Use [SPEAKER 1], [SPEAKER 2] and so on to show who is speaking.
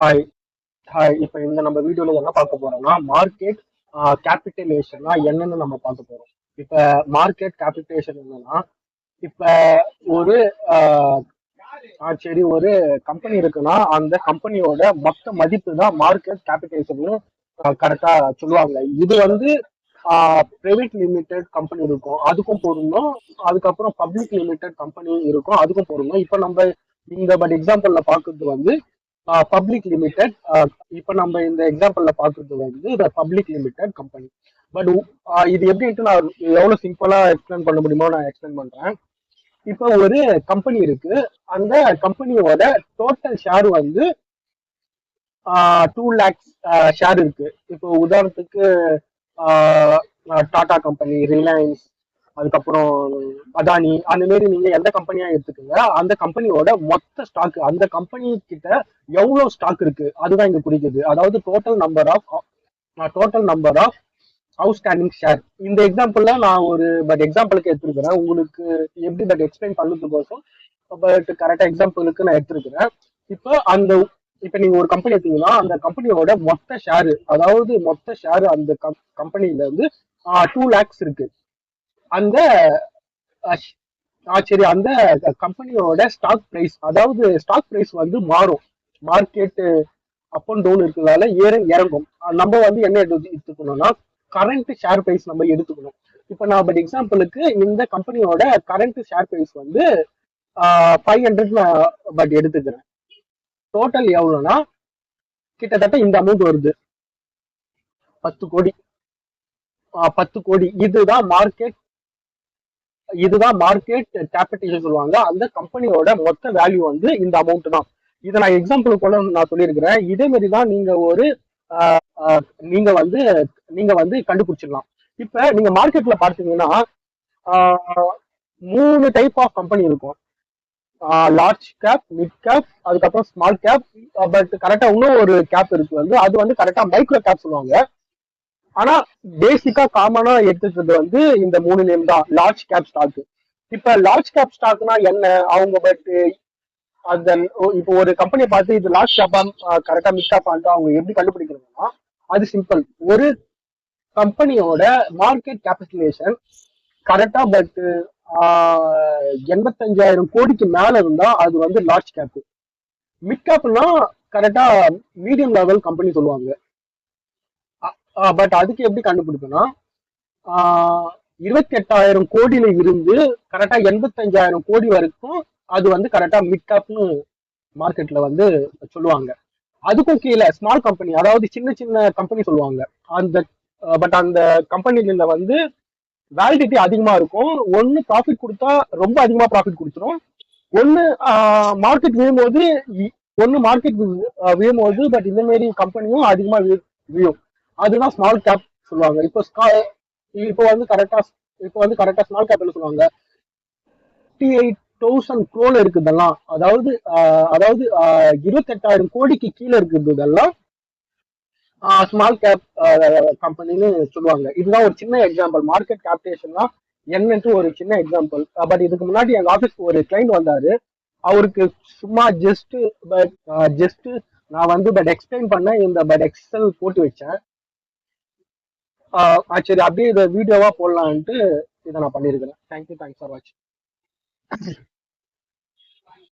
[SPEAKER 1] Hi hi. இப்போ இந்த நம்ம வீடியோல என்ன பார்க்க போறோம்னா மார்க்கெட் கேபிட்டலேஷன்னா என்னன்னு நம்ம பார்க்க போறோம். இப்ப மார்க்கெட் கேபிட்டலேஷன் என்னன்னா, இப்ப ஒரு ஆஹ் சரி, ஒரு கம்பெனி இருக்குன்னா அந்த கம்பெனியோட மொத்த மதிப்பு தான் மார்க்கெட் கேபிட்டலேஷன் கரெக்டா சொல்லுவாங்க. இது வந்து பிரைவேட் லிமிடெட் கம்பெனி இருக்கும், அதுக்கும் பொருந்தும். அதுக்கப்புறம் பப்ளிக் லிமிடெட் கம்பெனி இருக்கும், அதுக்கும் பொருந்தும். இப்ப நம்ம இந்த எக்ஸாம்பிள்ல பாக்குறது வந்து பப்ளிக் லிமிடெட். இப்ப நம்ம இந்த எக்ஸாம்பிள்ல பாக்குறது வந்து பப்ளிக் லிமிடெட் கம்பெனி. பட் இது எப்படின்ட்டு நான் எவ்வளவு சிம்பிளா எக்ஸ்பிளைன் பண்ண முடியுமோ நான் எக்ஸ்பிளைன் பண்றேன். இப்ப ஒரு கம்பெனி இருக்கு, அந்த கம்பெனியோட டோட்டல் ஷேர் வந்து 2 lakhs ஷேர் இருக்கு. இப்போ உதாரணத்துக்கு டாடா கம்பெனி, ரிலையன்ஸ், அதுக்கப்புறம் அதானி, அந்த மாதிரி நீங்க எந்த கம்பெனியா எடுத்துக்கோங்க, அந்த கம்பெனியோட மொத்த ஸ்டாக், அந்த கம்பெனி கிட்ட எவ்வளவு ஸ்டாக் இருக்கு அதுதான் இங்க குறிக்குது. அதாவது total number of outstanding share. இந்த எக்ஸாம்பிள்ல நான் ஒரு எக்ஸாம்பிளுக்கு எடுத்துருக்கிறேன், உங்களுக்கு எப்படி எக்ஸ்பிளைன் பண்ணதுக்கோசம் கரெக்டா எக்ஸாம்பிளுக்கு நான் எடுத்திருக்கிறேன். இப்ப நீங்க ஒரு கம்பெனி எடுத்தீங்கன்னா அந்த கம்பெனியோட மொத்த ஷேரு, அதாவது மொத்த ஷேரு அந்த கம்பெனில இருந்து 2 lakhs இருக்கு. அந்த சரி, அந்த கம்பெனியோட ஸ்டாக் பிரைஸ், அதாவது ஸ்டாக் பிரைஸ் வந்து மாறும். மார்க்கெட் அப் அண்ட் டவுன் இருக்கிறதால இறங்கும். நம்ம வந்து என்ன எடுத்துக்கணும்னா கரண்ட் ஷேர் பிரைஸ் நம்ம எடுத்துக்கணும். இப்ப நான் எக்ஸாம்பிளுக்கு இந்த கம்பெனியோட கரண்ட் ஷேர் பிரைஸ் வந்து 500 நான் எடுத்துக்கிறேன். டோட்டல் எவ்வளவுனா கிட்டத்தட்ட இந்த அமௌண்ட் வருது, 10 கோடி. 10 கோடி. இதுதான் மார்க்கெட் கேபிட்டல் சொல்லுவாங்க. அந்த கம்பெனியோட மொத்த வேல்யூ வந்து இந்த அமௌண்ட் தான். இதை நான் எக்ஸாம்பிள் கூட நான் சொல்லியிருக்கிறேன். இதே மாதிரி தான் நீங்க ஒரு நீங்க வந்து கண்டுபிடிச்சிடலாம். இப்ப நீங்க மார்க்கெட்ல பார்த்தீங்கன்னா 3 டைப் ஆஃப் கம்பெனி இருக்கும். லார்ஜ் கேப், மிட் கேப், அதுக்கப்புறம் ஸ்மால் கேப். பட் கரெக்டா இன்னும் ஒரு கேப் இருக்கு, வந்து அது வந்து கரெக்டா மைக்ரோ கேப் சொல்லுவாங்க. ஆனா பேசிக்கா காமனா எடுத்துக்கிறது வந்து இந்த 3 நேம் தான், லார்ஜ் கேப் ஸ்டாக். இப்ப லார்ஜ் கேப் ஸ்டாக்னா என்ன, அவங்க அந்த இப்போ ஒரு கம்பெனியை பார்த்து இது லார்ஜ் கேப்பா கரெக்டா மிட் கேப்பான்ட்டு அவங்க எப்படி கண்டுபிடிக்கிறதுனா, அது சிம்பிள். ஒரு கம்பெனியோட மார்க்கெட் கேபிட்டலேஷன் கரெக்டா 85,000 கோடிக்கு மேல இருந்தா அது வந்து லார்ஜ் கேப். மிட் கேப்னா கரெக்டா மீடியம் லெவல் கம்பெனி சொல்லுவாங்க. பட் அதுக்கு எப்படி கண்டுபிடிக்கணும், 28,000 கோடியில இருந்து கரெக்டா 85,000 கோடி வரைக்கும் அது வந்து கரெக்டா மிட் கேப்னு மார்க்கெட்ல வந்து சொல்லுவாங்க. அதுக்கும் கீழே ஸ்மால் கம்பெனி, அதாவது சின்ன சின்ன கம்பெனி சொல்லுவாங்க. அந்த கம்பெனில வந்து வேலிடிட்டி அதிகமா இருக்கும். ஒன்னு ப்ராஃபிட் கொடுத்தா ரொம்ப அதிகமா ப்ராஃபிட் கொடுத்துரும், ஒன்னு மார்க்கெட் விழும்போது பட் இந்த மாதிரி கம்பெனியும் அதிகமா விழும். அதுதான் ஸ்மால் கேப் சொல்லுவாங்க. இப்போ வந்து கரெக்டா ஸ்மால் கேப் என்ன சொல்லுவாங்க, 58,000 crore இருக்குதெல்லாம், அதாவது 28,000 கோடிக்கு கீழே இருக்குது இதெல்லாம் ஸ்மால் கேப் கம்பெனின்னு சொல்லுவாங்க. இதுதான் ஒரு சின்ன எக்ஸாம்பிள். மார்க்கெட் கேபிட்டேஷன்னா என்னன்ட்டு ஒரு சின்ன எக்ஸாம்பிள். பட் இதுக்கு முன்னாடி எங்க ஆஃபீஸ்க்கு ஒரு கிளைண்ட் வந்தாரு. அவருக்கு சும்மா ஜஸ்ட் நான் வந்து எக்ஸ்பிளைன் பண்ண இந்த எக்ஸல் போட்டு வச்சேன். சரி, அப்படியே இதை வீடியோவா போடலான்ட்டு இதை நான் பண்ணியிருக்கிறேன். தேங்க்ஸ் ஃபார் வாட்சிங்.